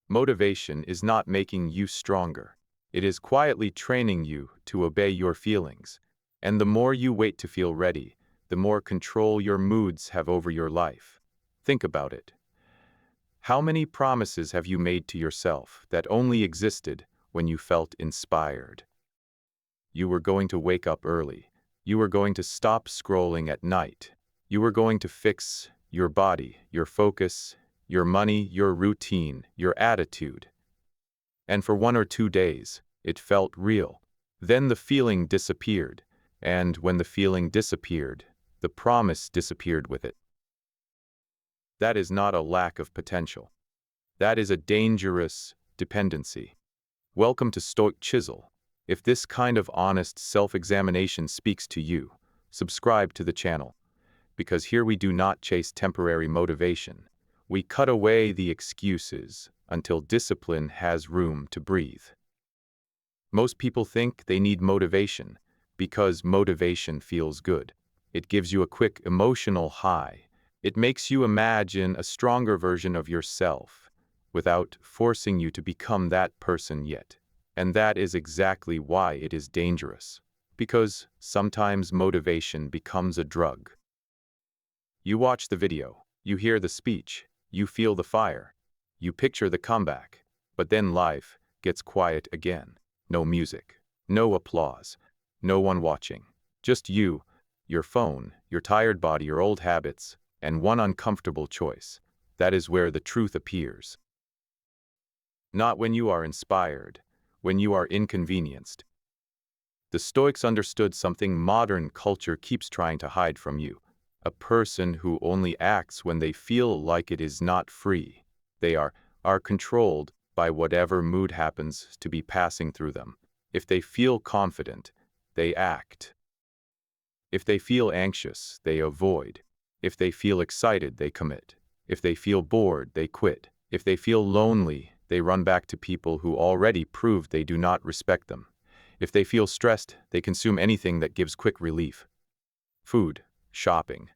Motivation is not making you stronger. It is quietly training you to obey your feelings. And the more you wait to feel ready, the more control your moods have over your life. Think about it. How many promises have you made to yourself that only existed when you felt inspired? You were going to wake up early. You were going to stop scrolling at night. You were going to fix your body, your focus, your money, your routine, your attitude. And for 1 or 2 days, it felt real. Then the feeling disappeared. And when the feeling disappeared, the promise disappeared with it. That is not a lack of potential. That is a dangerous dependency. Welcome to Stoic Chisel. If this kind of honest self-examination speaks to you, subscribe to the channel. Because here we do not chase temporary motivation. We cut away the excuses until discipline has room to breathe. Most people think they need motivation because motivation feels good. It gives you a quick emotional high. It makes you imagine a stronger version of yourself without forcing you to become that person yet. And that is exactly why it is dangerous. Because sometimes motivation becomes a drug. You watch the video, you hear the speech, you feel the fire, you picture the comeback, but then life gets quiet again. No music, no applause, no one watching. Just you, your phone, your tired body, your old habits, and one uncomfortable choice. That is where the truth appears. Not when you are inspired, when you are inconvenienced. The Stoics understood something modern culture keeps trying to hide from you. A person who only acts when they feel like it is not free. They are controlled by whatever mood happens to be passing through them. If they feel confident, they act. If they feel anxious, they avoid. If they feel excited, they commit. If they feel bored, they quit. If they feel lonely, they run back to people who already proved they do not respect them. If they feel stressed, they consume anything that gives quick relief. Food, shopping,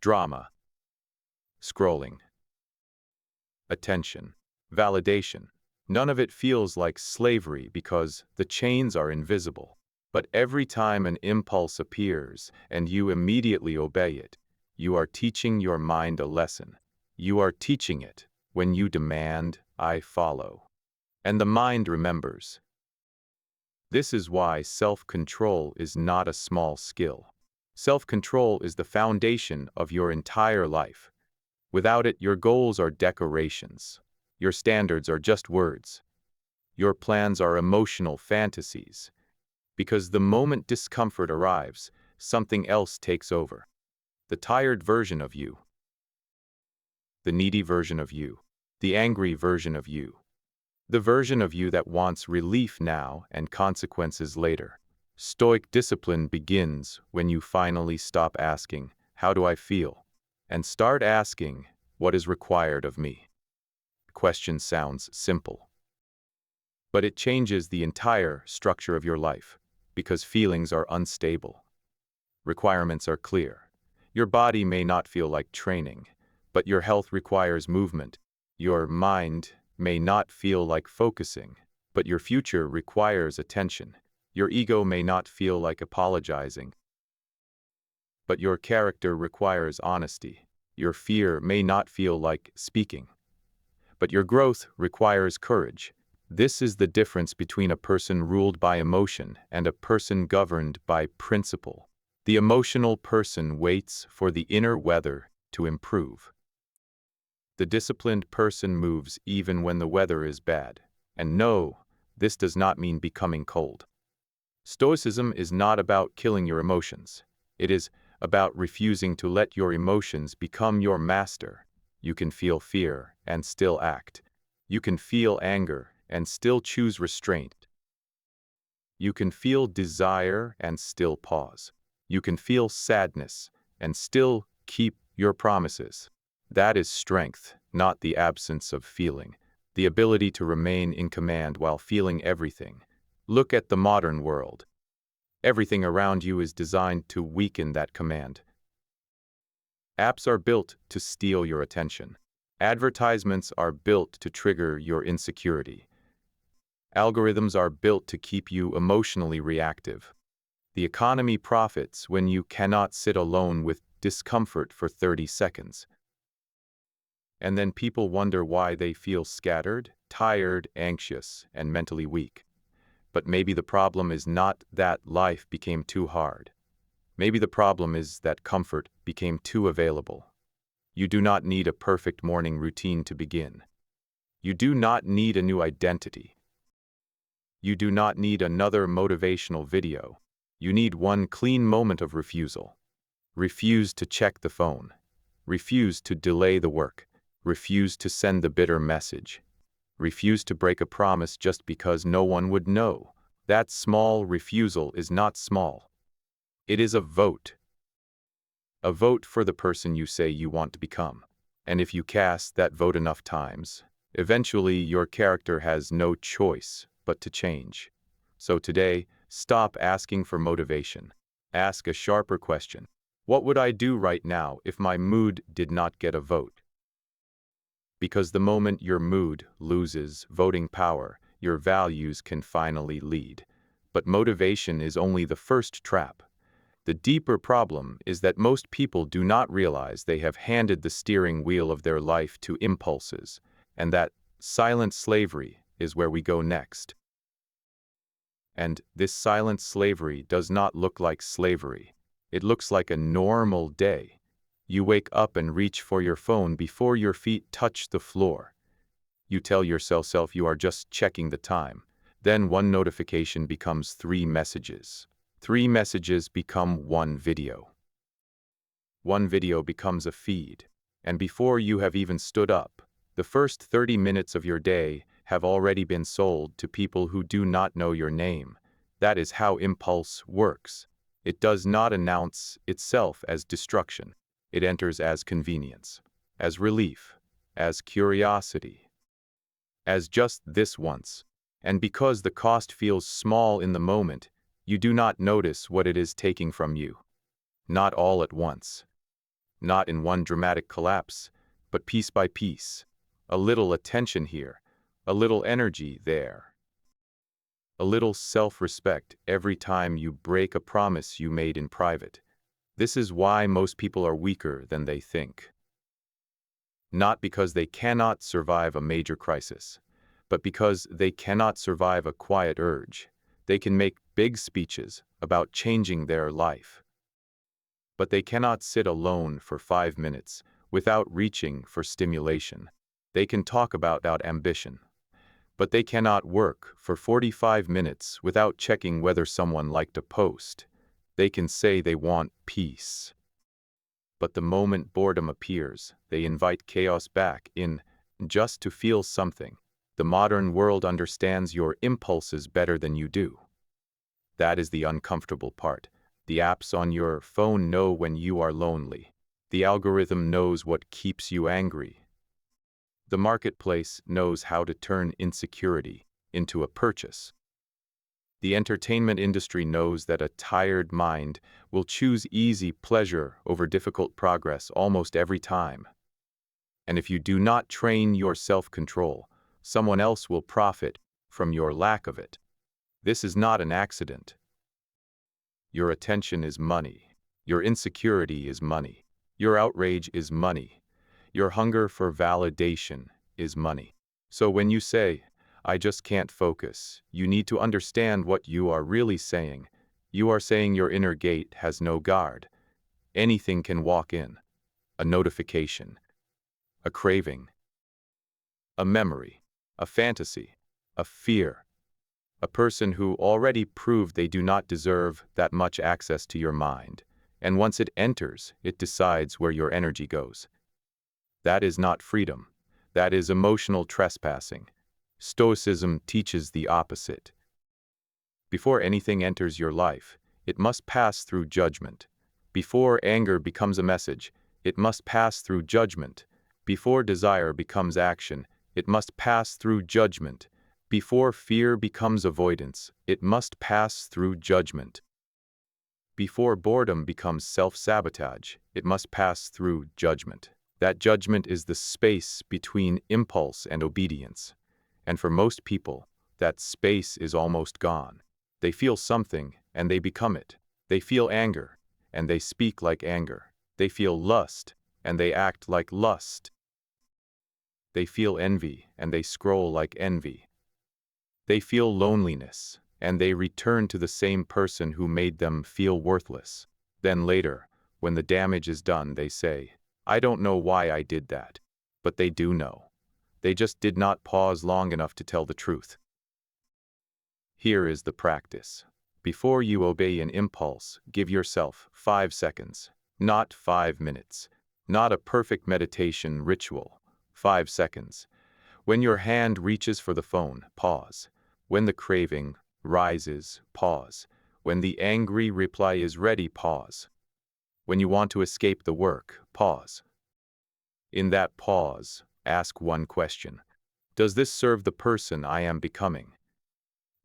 drama, scrolling, attention, validation. None of it feels like slavery because the chains are invisible. But every time an impulse appears and you immediately obey it, you are teaching your mind a lesson. You are teaching it when you demand, I follow. And the mind remembers. This is why self-control is not a small skill. Self-control is the foundation of your entire life. Without it, your goals are decorations. Your standards are just words. Your plans are emotional fantasies. Because the moment discomfort arrives, something else takes over. The tired version of you. The needy version of you. The angry version of you. The version of you that wants relief now and consequences later. Stoic discipline begins when you finally stop asking, how do I feel? And start asking, what is required of me? The question sounds simple. But it changes the entire structure of your life, because feelings are unstable. Requirements are clear. Your body may not feel like training, but your health requires movement. Your mind may not feel like focusing, but your future requires attention. Your ego may not feel like apologizing, but your character requires honesty. Your fear may not feel like speaking, but your growth requires courage. This is the difference between a person ruled by emotion and a person governed by principle. The emotional person waits for the inner weather to improve. The disciplined person moves even when the weather is bad. And no, this does not mean becoming cold. Stoicism is not about killing your emotions. It is about refusing to let your emotions become your master. You can feel fear and still act. You can feel anger and still choose restraint. You can feel desire and still pause. You can feel sadness and still keep your promises. That is strength, not the absence of feeling. The ability to remain in command while feeling everything. Look at the modern world. Everything around you is designed to weaken that command. Apps are built to steal your attention. Advertisements are built to trigger your insecurity. Algorithms are built to keep you emotionally reactive. The economy profits when you cannot sit alone with discomfort for 30 seconds. And then people wonder why they feel scattered, tired, anxious, and mentally weak. But maybe the problem is not that life became too hard. Maybe the problem is that comfort became too available. You do not need a perfect morning routine to begin. You do not need a new identity. You do not need another motivational video. You need one clean moment of refusal. Refuse to check the phone. Refuse to delay the work. Refuse to send the bitter message. Refuse to break a promise just because no one would know. That small refusal is not small. It is a vote. A vote for the person you say you want to become. And if you cast that vote enough times, eventually your character has no choice but to change. So today, stop asking for motivation. Ask a sharper question. What would I do right now if my mood did not get a vote? Because the moment your mood loses voting power, your values can finally lead. But motivation is only the first trap. The deeper problem is that most people do not realize they have handed the steering wheel of their life to impulses, and that silent slavery is where we go next. And this silent slavery does not look like slavery. It looks like a normal day. You wake up and reach for your phone before your feet touch the floor. You tell yourself you are just checking the time. Then one notification becomes 3 messages. 3 messages become 1 video. 1 video becomes a feed. And before you have even stood up, the first 30 minutes of your day have already been sold to people who do not know your name. That is how impulse works. It does not announce itself as destruction. It enters as convenience, as relief, as curiosity, as just this once. And because the cost feels small in the moment, you do not notice what it is taking from you. Not all at once. Not in one dramatic collapse, but piece by piece. A little attention here, a little energy there. A little self-respect every time you break a promise you made in private. This is why most people are weaker than they think. Not because they cannot survive a major crisis, but because they cannot survive a quiet urge. They can make big speeches about changing their life, but they cannot sit alone for 5 minutes without reaching for stimulation. They can talk about ambition, but they cannot work for 45 minutes without checking whether someone liked a post. They can say they want peace, but the moment boredom appears, they invite chaos back in just to feel something. The modern world understands your impulses better than you do. That is the uncomfortable part. The apps on your phone know when you are lonely. The algorithm knows what keeps you angry. The marketplace knows how to turn insecurity into a purchase. The entertainment industry knows that a tired mind will choose easy pleasure over difficult progress almost every time. And if you do not train your self-control, someone else will profit from your lack of it. This is not an accident. Your attention is money. Your insecurity is money. Your outrage is money. Your hunger for validation is money. So when you say, "I just can't focus," you need to understand what you are really saying. You are saying your inner gate has no guard. Anything can walk in. A notification, a craving, a memory, a fantasy, a fear. A person who already proved they do not deserve that much access to your mind. And once it enters, it decides where your energy goes. That is not freedom. That is emotional trespassing. Stoicism teaches the opposite. Before anything enters your life, it must pass through judgment. Before anger becomes a message, it must pass through judgment. Before desire becomes action, it must pass through judgment. Before fear becomes avoidance, it must pass through judgment. Before boredom becomes self-sabotage, it must pass through judgment. That judgment is the space between impulse and obedience. And for most people, that space is almost gone. They feel something, and they become it. They feel anger, and they speak like anger. They feel lust, and they act like lust. They feel envy, and they scroll like envy. They feel loneliness, and they return to the same person who made them feel worthless. Then later, when the damage is done, they say, "I don't know why I did that." But they do know. They just did not pause long enough to tell the truth. Here is the practice. Before you obey an impulse, give yourself 5 seconds, not 5 minutes, not a perfect meditation ritual. 5 seconds. When your hand reaches for the phone, pause. When the craving rises, pause. When the angry reply is ready, pause. When you want to escape the work, pause. In that pause, ask one question. Does this serve the person I am becoming?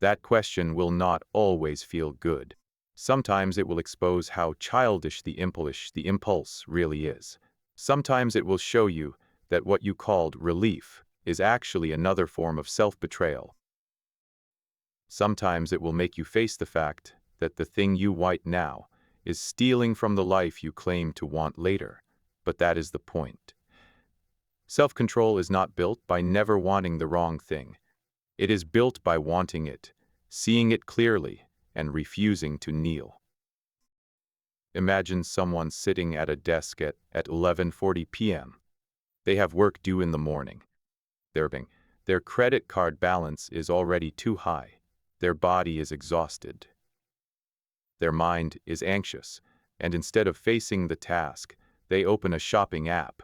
That question will not always feel good. Sometimes it will expose how childish the impulse really is. Sometimes it will show you that what you called relief is actually another form of self-betrayal. Sometimes it will make you face the fact that the thing you want now is stealing from the life you claim to want later. But that is the point. Self-control is not built by never wanting the wrong thing. It is built by wanting it, seeing it clearly, and refusing to kneel. Imagine someone sitting at a desk at 11:40 p.m. They have work due in the morning. Their credit card balance is already too high. Their body is exhausted. Their mind is anxious, and instead of facing the task, they open a shopping app.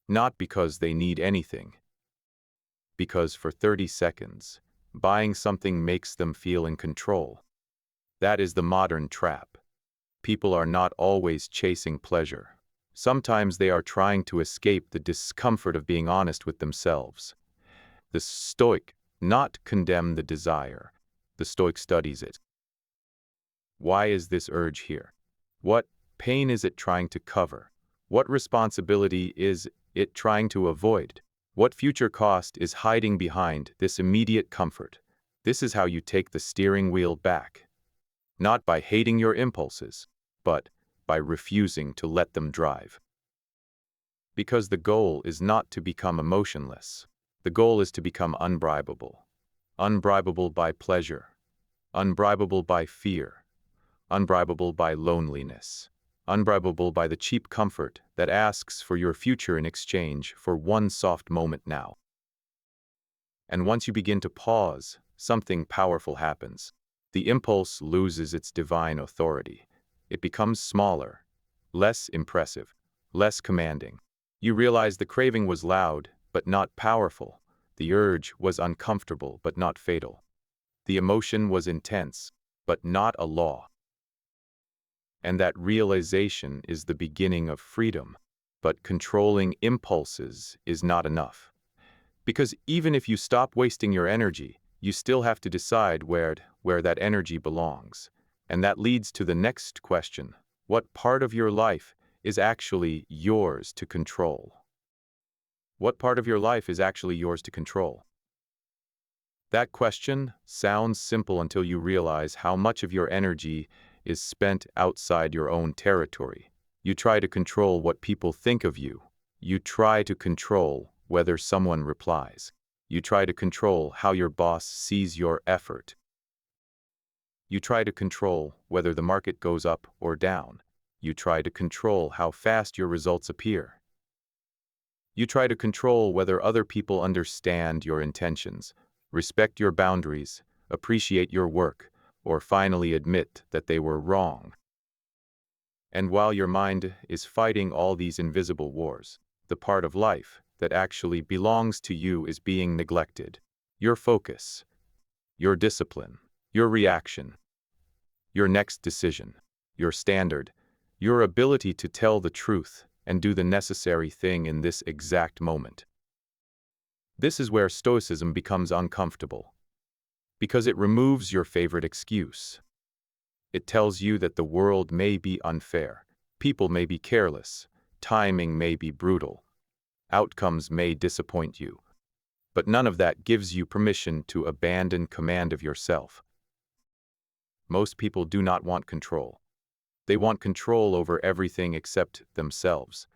Not because they need anything. Because for 30 seconds, buying something makes them feel in control. That is the modern trap. People are not always chasing pleasure. Sometimes they are trying to escape the discomfort of being honest with themselves. The Stoic not condemn the desire. The Stoic studies it. Why is this urge here? What pain is it trying to cover? What responsibility is it trying to avoid? What future cost is hiding behind this immediate comfort? This is how you take the steering wheel back. Not by hating your impulses, but by refusing to let them drive. Because the goal is not to become emotionless. The goal is to become unbribable. Unbribable by pleasure. Unbribable by fear. Unbribable by loneliness. Unbribable by the cheap comfort that asks for your future in exchange for one soft moment now. And once you begin to pause, something powerful happens. The impulse loses its divine authority. It becomes smaller, less impressive, less commanding. You realize the craving was loud, but not powerful. The urge was uncomfortable, but not fatal. The emotion was intense, but not a law. And that realization is the beginning of freedom. But controlling impulses is not enough. Because even if you stop wasting your energy, you still have to decide where that energy belongs. And that leads to the next question. What part of your life is actually yours to control? What part of your life is actually yours to control? That question sounds simple until you realize how much of your energy is spent outside your own territory. You try to control what people think of you. You try to control whether someone replies. You try to control how your boss sees your effort. You try to control whether the market goes up or down. You try to control how fast your results appear. You try to control whether other people understand your intentions, respect your boundaries, appreciate your work, or finally admit that they were wrong. And while your mind is fighting all these invisible wars, the part of life that actually belongs to you is being neglected. Your focus, your discipline, your reaction, your next decision, your standard, your ability to tell the truth and do the necessary thing in this exact moment. This is where Stoicism becomes uncomfortable, because it removes your favorite excuse. It tells you that the world may be unfair, people may be careless, timing may be brutal. Outcomes may disappoint you. But none of that gives you permission to abandon command of yourself. Most people do not want control. They want control over everything except themselves.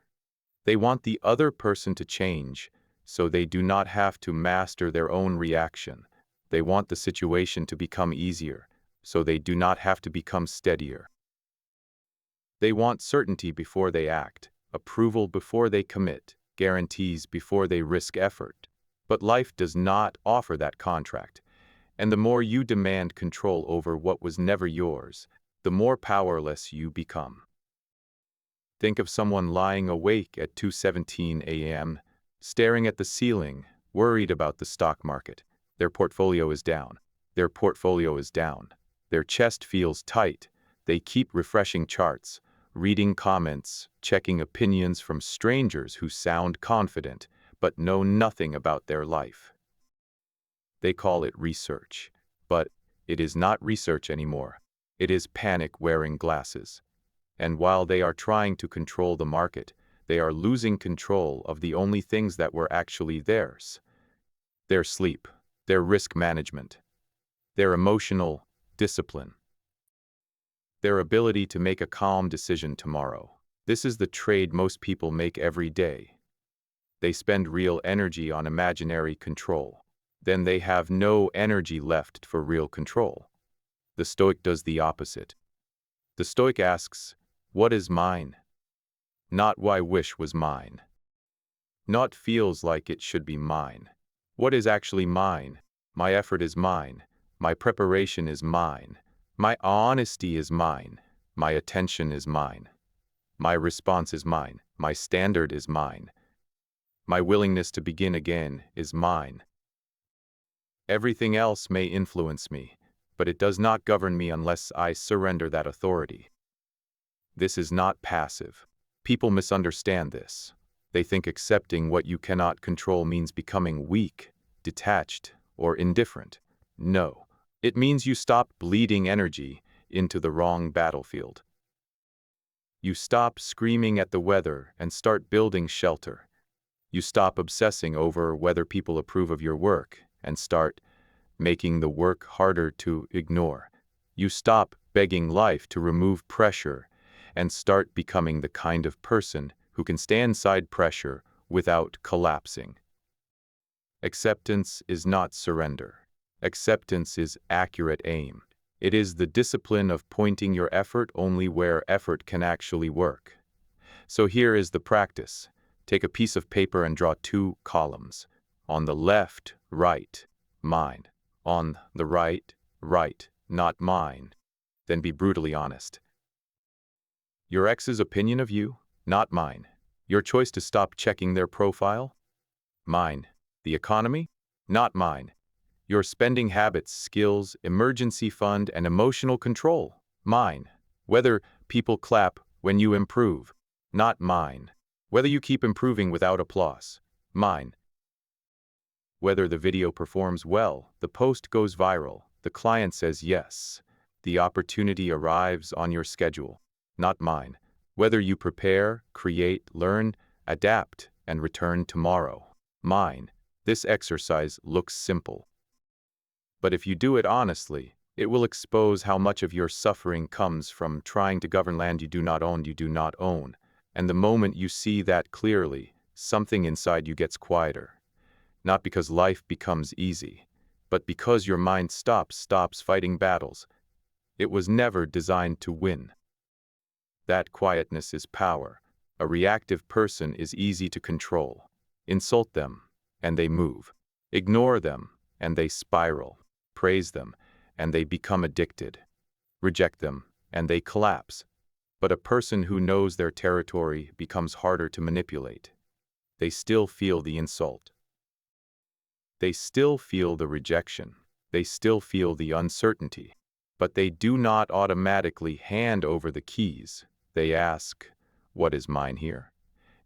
They want the other person to change, so they do not have to master their own reaction. They want the situation to become easier, so they do not have to become steadier. They want certainty before they act, approval before they commit, guarantees before they risk effort. But life does not offer that contract, and the more you demand control over what was never yours, the more powerless you become. Think of someone lying awake at 2:17 a.m., staring at the ceiling, worried about the stock market. Their portfolio is down. Their portfolio is down. Their chest feels tight. They keep refreshing charts, reading comments, checking opinions from strangers who sound confident, but know nothing about their life. They call it research, but it is not research anymore. It is panic wearing glasses. And while they are trying to control the market, they are losing control of the only things that were actually theirs: their sleep, their risk management, their emotional discipline, their ability to make a calm decision tomorrow. This is the trade most people make every day. They spend real energy on imaginary control. Then they have no energy left for real control. The Stoic does the opposite. The Stoic asks, "What is mine?" Not "why wish was mine." Not "feels like it should be mine." What is actually mine? My effort is mine. My preparation is mine. My honesty is mine. My attention is mine. My response is mine. My standard is mine. My willingness to begin again is mine. Everything else may influence me, but it does not govern me unless I surrender that authority. This is not passive. People misunderstand this. They think accepting what you cannot control means becoming weak, detached, or indifferent. No, it means you stop bleeding energy into the wrong battlefield. You stop screaming at the weather and start building shelter. You stop obsessing over whether people approve of your work and start making the work harder to ignore. You stop begging life to remove pressure and start becoming the kind of person who can stand inside pressure without collapsing. Acceptance is not surrender. Acceptance is accurate aim. It is the discipline of pointing your effort only where effort can actually work. So here is the practice. Take a piece of paper and draw 2 columns. On the left, right, mine. On the right, right, not mine. Then be brutally honest. Your ex's opinion of you, not mine. Your choice to stop checking their profile, mine. The economy, not mine. Your spending habits, skills, emergency fund, and emotional control, mine. Whether people clap when you improve, not mine. Whether you keep improving without applause, mine. Whether the video performs well, the post goes viral, the client says yes, the opportunity arrives on your schedule, not mine. Whether you prepare, create, learn, adapt, and return tomorrow, mine. This exercise looks simple. But if you do it honestly, it will expose how much of your suffering comes from trying to govern land you do not own. And the moment you see that clearly, something inside you gets quieter. Not because life becomes easy, but because your mind stops fighting battles it was never designed to win. That quietness is power. A reactive person is easy to control. Insult them, and they move. Ignore them, and they spiral. Praise them, and they become addicted. Reject them, and they collapse. But a person who knows their territory becomes harder to manipulate. They still feel the insult. They still feel the rejection. They still feel the uncertainty. But they do not automatically hand over the keys. They ask, "What is mine here?"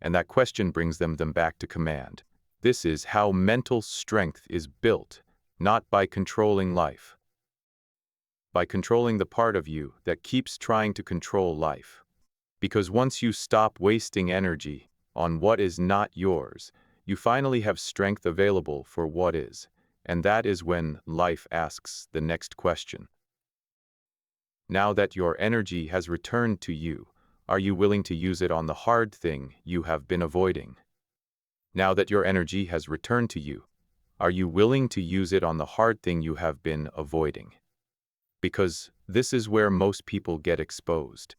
And that question brings them back to command. This is how mental strength is built, not by controlling life, by controlling the part of you that keeps trying to control life. Because once you stop wasting energy on what is not yours, you finally have strength available for what is. And that is when life asks the next question. Now that your energy has returned to you, are you willing to use it on the hard thing you have been avoiding? Now that your energy has returned to you, are you willing to use it on the hard thing you have been avoiding? Because this is where most people get exposed.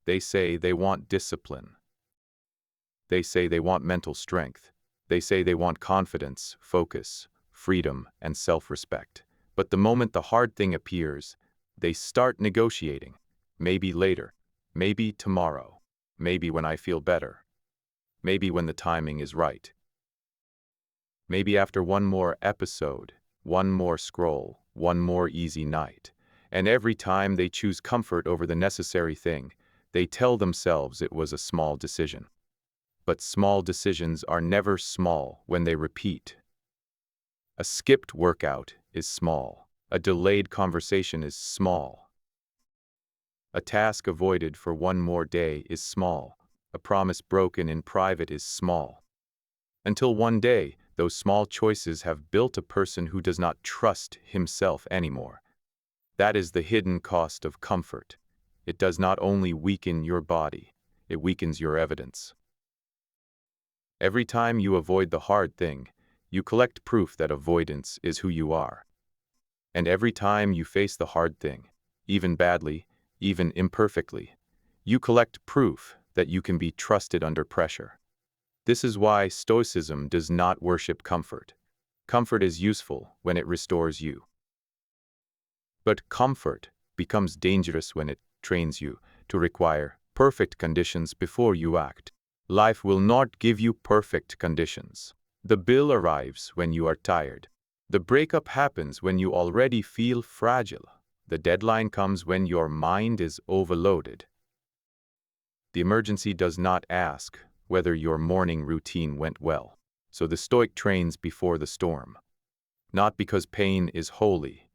They say they want discipline. They say they want mental strength. They say they want confidence, focus, freedom, and self-respect. But the moment the hard thing appears, they start negotiating. Maybe later. Maybe tomorrow. Maybe when I feel better. Maybe when the timing is right. Maybe after one more episode, one more scroll, one more easy night. And every time they choose comfort over the necessary thing, they tell themselves it was a small decision. But small decisions are never small when they repeat. A skipped workout is small. A delayed conversation is small. A task avoided for one more day is small. A promise broken in private is small. Until one day, those small choices have built a person who does not trust himself anymore. That is the hidden cost of comfort. It does not only weaken your body, it weakens your evidence. Every time you avoid the hard thing, you collect proof that avoidance is who you are. And every time you face the hard thing, even badly, even imperfectly, you collect proof that you can be trusted under pressure. This is why Stoicism does not worship comfort. Comfort is useful when it restores you. But comfort becomes dangerous when it trains you to require perfect conditions before you act. Life will not give you perfect conditions. The bill arrives when you are tired. The breakup happens when you already feel fragile. The deadline comes when your mind is overloaded. The emergency does not ask whether your morning routine went well. So the Stoic trains before the storm. Not because pain is holy,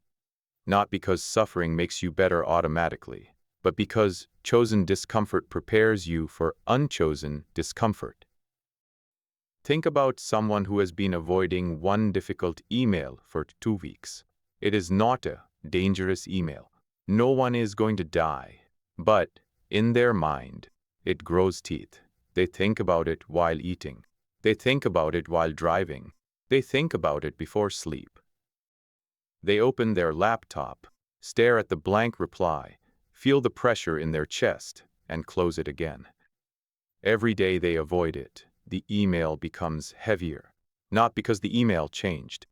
not because suffering makes you better automatically, but because chosen discomfort prepares you for unchosen discomfort. Think about someone who has been avoiding one difficult email for 2 weeks. It is not a dangerous email. No one is going to die. But in their mind, it grows teeth. They think about it while eating. They think about it while driving. They think about it before sleep. They open their laptop, stare at the blank reply, feel the pressure in their chest, and close it again. Every day they avoid it, the email becomes heavier. Not because the email changed,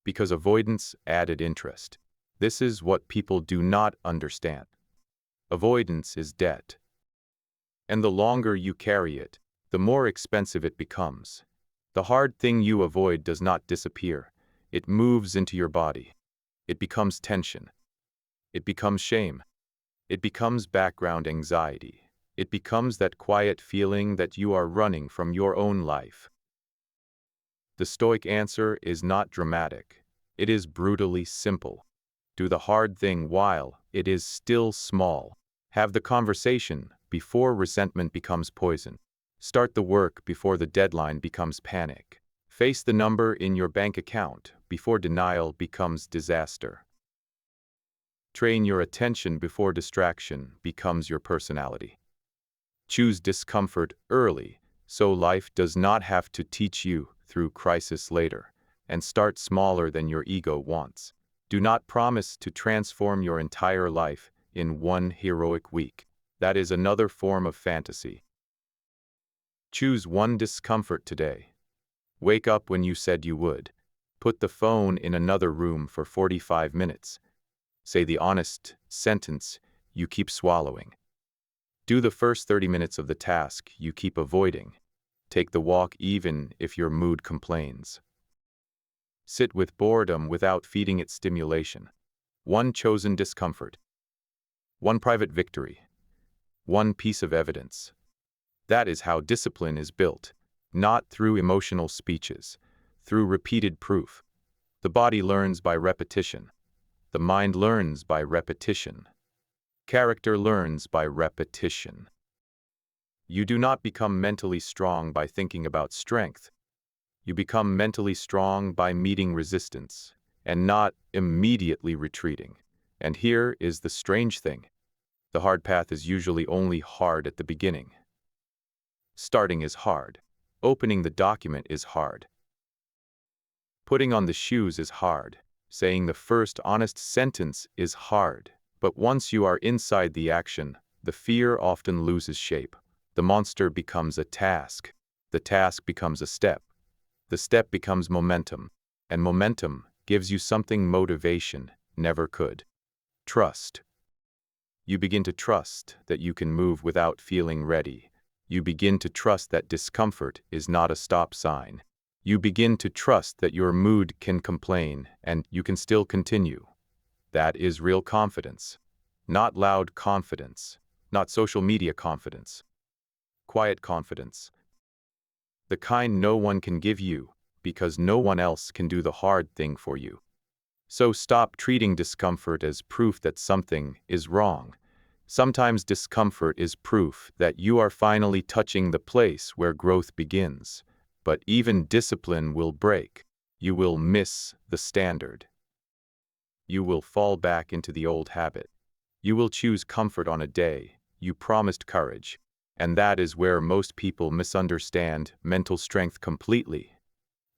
because avoidance added interest. This is what people do not understand. Avoidance is debt. And the longer you carry it, the more expensive it becomes. The hard thing you avoid does not disappear. It moves into your body. It becomes tension. It becomes shame. It becomes background anxiety. It becomes that quiet feeling that you are running from your own life. The Stoic answer is not dramatic. It is brutally simple. Do the hard thing while it is still small. Have the conversation before resentment becomes poison. Start the work before the deadline becomes panic. Face the number in your bank account before denial becomes disaster. Train your attention before distraction becomes your personality. Choose discomfort early so life does not have to teach you through crisis later, and start smaller than your ego wants. Do not promise to transform your entire life in one heroic week. That is another form of fantasy. Choose one discomfort today. Wake up when you said you would. Put the phone in another room for 45 minutes. Say the honest sentence you keep swallowing. Do the first 30 minutes of the task you keep avoiding. Take the walk even if your mood complains. Sit with boredom without feeding it stimulation. One chosen discomfort. One private victory. One piece of evidence. That is how discipline is built, not through emotional speeches, through repeated proof. The body learns by repetition. The mind learns by repetition. Character learns by repetition. You do not become mentally strong by thinking about strength. You become mentally strong by meeting resistance and not immediately retreating. And here is the strange thing. The hard path is usually only hard at the beginning. Starting is hard. Opening the document is hard. Putting on the shoes is hard. Saying the first honest sentence is hard. But once you are inside the action, the fear often loses shape. The monster becomes a task. The task becomes a step. The step becomes momentum. And momentum gives you something motivation never could. Trust. You begin to trust that you can move without feeling ready. You begin to trust that discomfort is not a stop sign. You begin to trust that your mood can complain and you can still continue. That is real confidence. Not loud confidence. Not social media confidence. Quiet confidence. The kind no one can give you because no one else can do the hard thing for you. So stop treating discomfort as proof that something is wrong. Sometimes discomfort is proof that you are finally touching the place where growth begins. But even discipline will break. You will miss the standard. You will fall back into the old habit. You will choose comfort on a day you promised courage. And that is where most people misunderstand mental strength completely.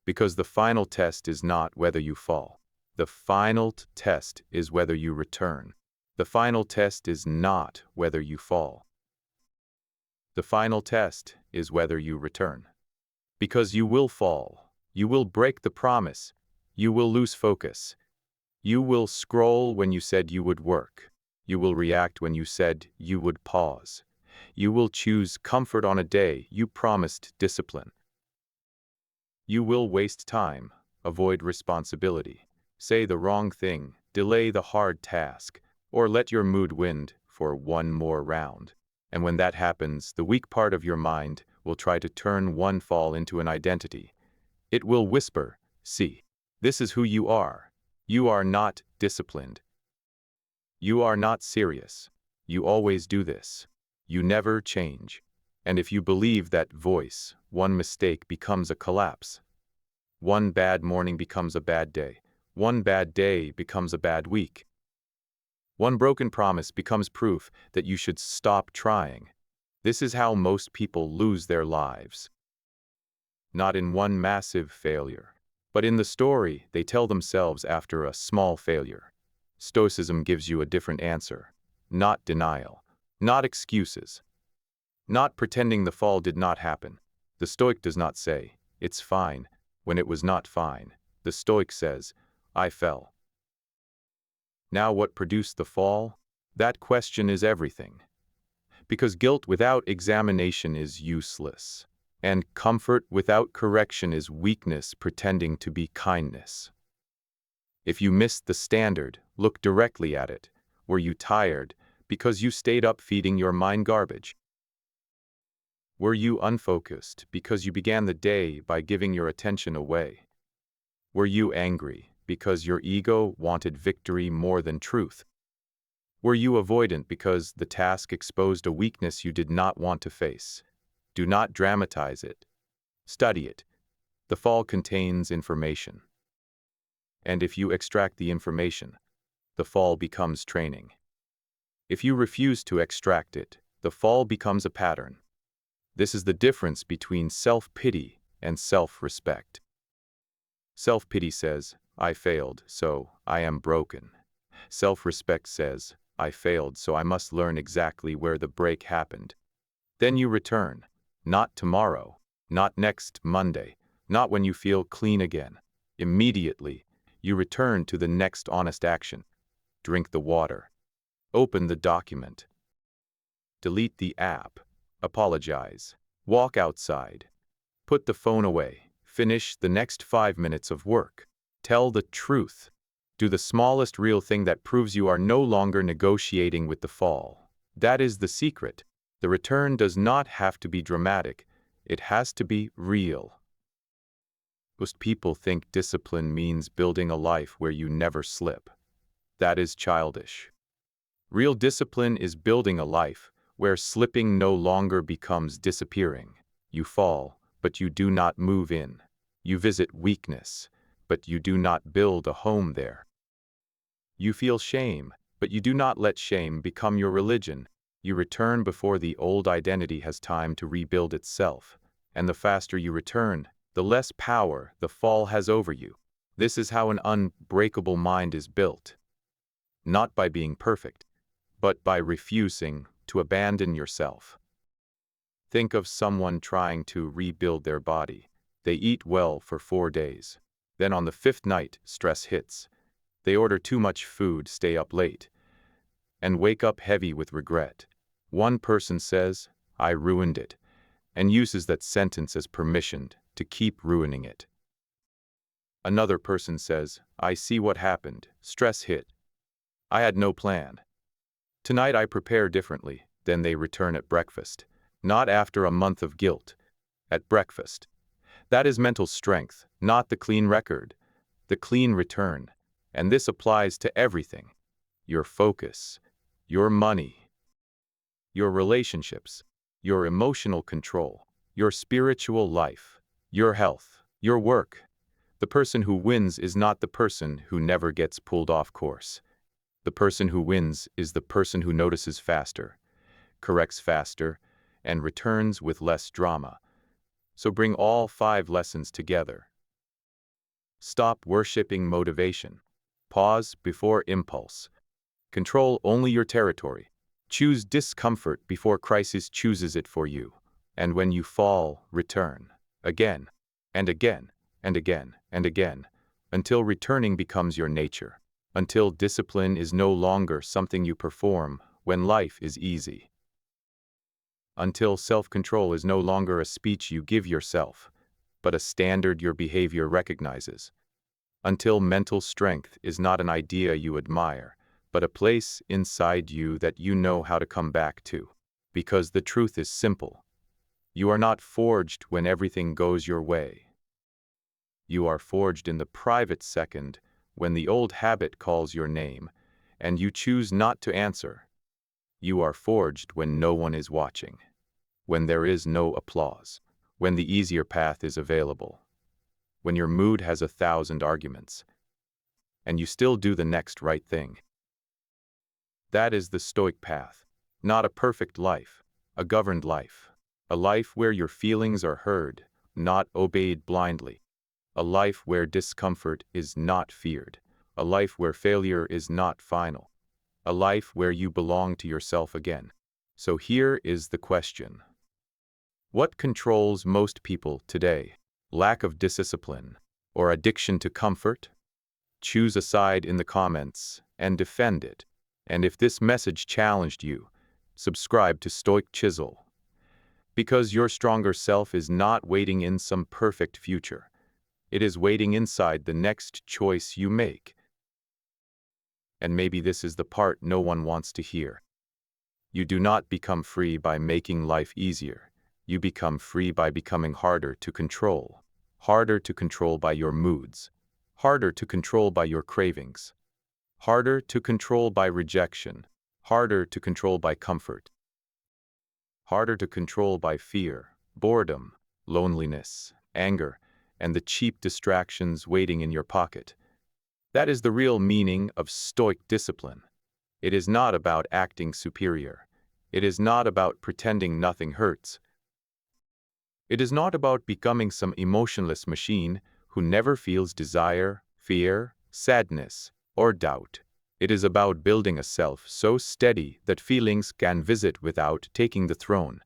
Because the final test is not whether you fall. The final test is whether you return. The final test is not whether you fall. The final test is whether you return. Because you will fall. You will break the promise. You will lose focus. You will scroll when you said you would work. You will react when you said you would pause. You will choose comfort on a day you promised discipline. You will waste time, avoid responsibility, say the wrong thing, delay the hard task, or let your mood win for one more round. And when that happens, the weak part of your mind will try to turn one fall into an identity. It will whisper, "See, this is who you are. You are not disciplined. You are not serious. You always do this. You never change." And if you believe that voice, one mistake becomes a collapse. One bad morning becomes a bad day. One bad day becomes a bad week. One broken promise becomes proof that you should stop trying. This is how most people lose their lives. Not in one massive failure, but in the story they tell themselves after a small failure. Stoicism gives you a different answer. Not denial. Not excuses. Not pretending the fall did not happen. The Stoic does not say, "It's fine," when it was not fine. The Stoic says, "I fell." Now what produced the fall? That question is everything. Because guilt without examination is useless, and comfort without correction is weakness pretending to be kindness. If you missed the standard, look directly at it. Were you tired because you stayed up feeding your mind garbage? Were you unfocused because you began the day by giving your attention away? Were you angry because your ego wanted victory more than truth? Were you avoidant because the task exposed a weakness you did not want to face? Do not dramatize it. Study it. The fall contains information. And if you extract the information, the fall becomes training. If you refuse to extract it, the fall becomes a pattern. This is the difference between self-pity and self-respect. Self-pity says, "I failed, so I am broken." Self-respect says, "I failed, so I must learn exactly where the break happened." Then you return. Not tomorrow, not next Monday, not when you feel clean again. Immediately, you return to the next honest action. Drink the water. Open the document. Delete the app. Apologize. Walk outside. Put the phone away. Finish the next 5 minutes of work. Tell the truth. Do the smallest real thing that proves you are no longer negotiating with the fall. That is the secret. The return does not have to be dramatic. It has to be real. Most people think discipline means building a life where you never slip. That is childish. Real discipline is building a life where slipping no longer becomes disappearing. You fall, but you do not move in. You visit weakness, but you do not build a home there. You feel shame, but you do not let shame become your religion. You return before the old identity has time to rebuild itself. And the faster you return, the less power the fall has over you. This is how an unbreakable mind is built. Not by being perfect, but by refusing to abandon yourself. Think of someone trying to rebuild their body. They eat well for 4 days. Then on the 5th night, stress hits. They order too much food, stay up late, and wake up heavy with regret. One person says, "I ruined it," and uses that sentence as permission to keep ruining it. Another person says, "I see what happened. Stress hit. I had no plan. Tonight I prepare differently." Then they return at breakfast. Not after a month of guilt. At breakfast. That is mental strength, not the clean record. The clean return. And this applies to everything. Your focus, your money, your relationships, your emotional control, your spiritual life, your health, your work. The person who wins is not the person who never gets pulled off course. The person who wins is the person who notices faster, corrects faster, and returns with less drama. So bring all 5 lessons together. Stop worshiping motivation. Pause before impulse. Control only your territory. Choose discomfort before crisis chooses it for you. And when you fall, return. Again, and again, and again, and again, until returning becomes your nature. Until discipline is no longer something you perform when life is easy. Until self-control is no longer a speech you give yourself, but a standard your behavior recognizes. Until mental strength is not an idea you admire, but a place inside you that you know how to come back to. Because the truth is simple. You are not forged when everything goes your way. You are forged in the private second when the old habit calls your name, and you choose not to answer. You are forged when no one is watching, when there is no applause, when the easier path is available, when your mood has 1,000 arguments, and you still do the next right thing. That is the Stoic path, not a perfect life, a governed life, a life where your feelings are heard, not obeyed blindly, a life where discomfort is not feared, a life where failure is not final, a life where you belong to yourself again. So here is the question. What controls most people today? Lack of discipline or addiction to comfort? Choose a side in the comments and defend it. And if this message challenged you, subscribe to Stoic Chisel. Because your stronger self is not waiting in some perfect future. It is waiting inside the next choice you make. And maybe this is the part no one wants to hear. You do not become free by making life easier. You become free by becoming harder to control. Harder to control by your moods. Harder to control by your cravings. Harder to control by rejection. Harder to control by comfort. Harder to control by fear, boredom, loneliness, anger, and the cheap distractions waiting in your pocket. That is the real meaning of Stoic discipline. It is not about acting superior. It is not about pretending nothing hurts. It is not about becoming some emotionless machine who never feels desire, fear, sadness, or doubt. It is about building a self so steady that feelings can visit without taking the throne.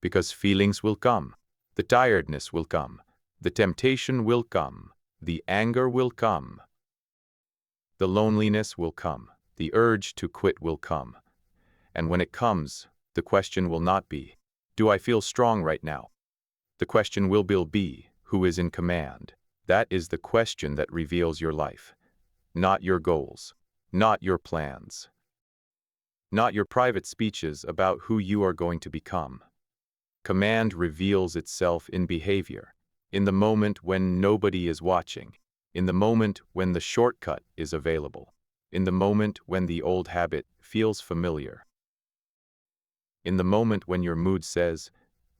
Because feelings will come. The tiredness will come. The temptation will come. The anger will come. The loneliness will come. The urge to quit will come. And when it comes, the question will not be, "Do I feel strong right now?" The question will be, "Who is in command?" That is the question that reveals your life. Not your goals. Not your plans. Not your private speeches about who you are going to become. Command reveals itself in behavior, in the moment when nobody is watching, in the moment when the shortcut is available, in the moment when the old habit feels familiar. In the moment when your mood says,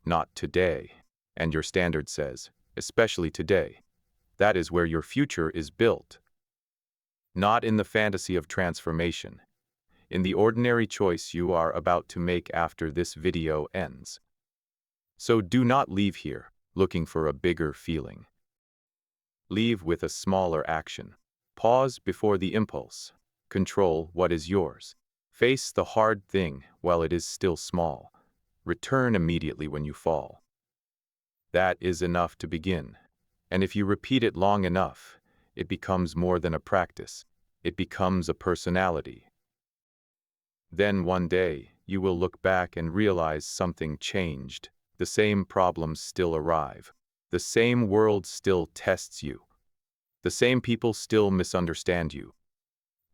not today, and your standard says, especially today, that is where your future is built. Not in the fantasy of transformation, in the ordinary choice you are about to make after this video ends. So do not leave here looking for a bigger feeling. Leave with a smaller action. Pause before the impulse. Control what is yours. Face the hard thing while it is still small. Return immediately when you fall. That is enough to begin. And if you repeat it long enough, it becomes more than a practice. It becomes a personality. Then one day, you will look back and realize something changed. The same problems still arrive. The same world still tests you. The same people still misunderstand you.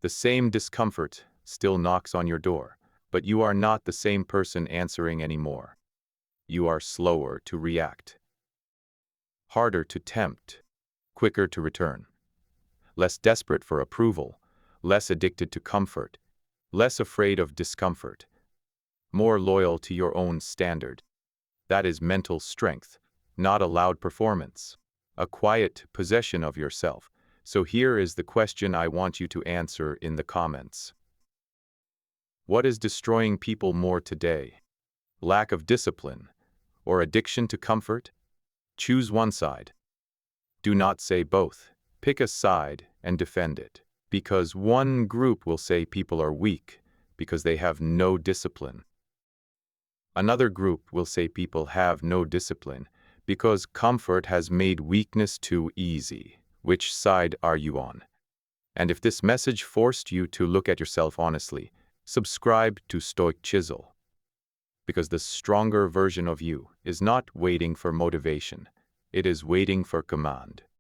The same discomfort still knocks on your door. But you are not the same person answering anymore. You are slower to react. Harder to tempt. Quicker to return. Less desperate for approval. Less addicted to comfort. Less afraid of discomfort. More loyal to your own standard. That is mental strength, not a loud performance. A quiet possession of yourself. So here is the question I want you to answer in the comments. What is destroying people more today? Lack of discipline or addiction to comfort? Choose one side. Do not say both. Pick a side and defend it. Because one group will say people are weak because they have no discipline. Another group will say people have no discipline because comfort has made weakness too easy. Which side are you on? And if this message forced you to look at yourself honestly, subscribe to Stoic Chisel. Because the stronger version of you is not waiting for motivation, it is waiting for command.